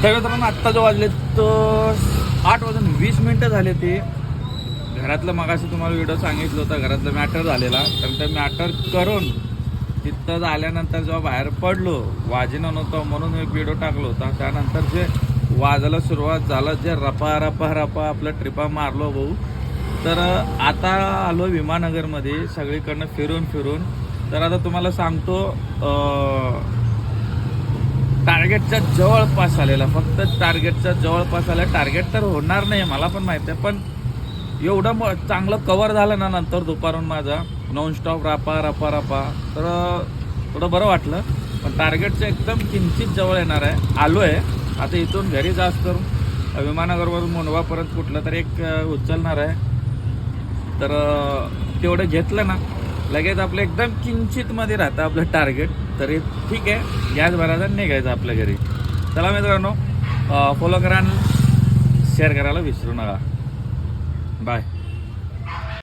तर मित्रांनो आत्ता जो वाजले तर 8:20 झाले ते. घरातलं मगाशी तुम्हाला व्हिडिओ सांगितलं होतं, घरातलं मॅटर झालेला. तर ते मॅटर करून तिथं आल्यानंतर जेव्हा बाहेर पडलो, वाजेनं नव्हतं म्हणून एक व्हिडिओ टाकलो होता. त्यानंतर जे वाजायला सुरुवात झालं, जे रपा रपा रपा आपलं ट्रिपा मारलो भाऊ. तर आता आलो विमाननगरमध्ये सगळीकडनं फिरून. तर आता तुम्हाला सांगतो, टार्गेटच्या जवळपास आलेला, फक्त टार्गेटच्या जवळपास आला. टार्गेट तर होणार नाही मला पण माहिती आहे, पण एवढं चांगलं कवर झालं ना नंतर दुपारून माझा नॉनस्टॉप रपा. तर थोडं बरं वाटलं. पण टार्गेटचं एकदम किंचित जवळ येणार आहे. आलो आहे आता. इथून घरी जास्त करून विमाननगरवरून मुंडवापर्यंत कुठलं तर एक उचलणार आहे. तर तेवढं घेतलं ना लगेच आपलं एकदम किंचितमध्ये राहतं आपलं टार्गेट. तरी ठीक आहे, गॅस भरायचा निघायचं आपल्या घरी. चला मित्रांनो, फॉलो करा आणि शेअर करायला विसरू नका. बाय.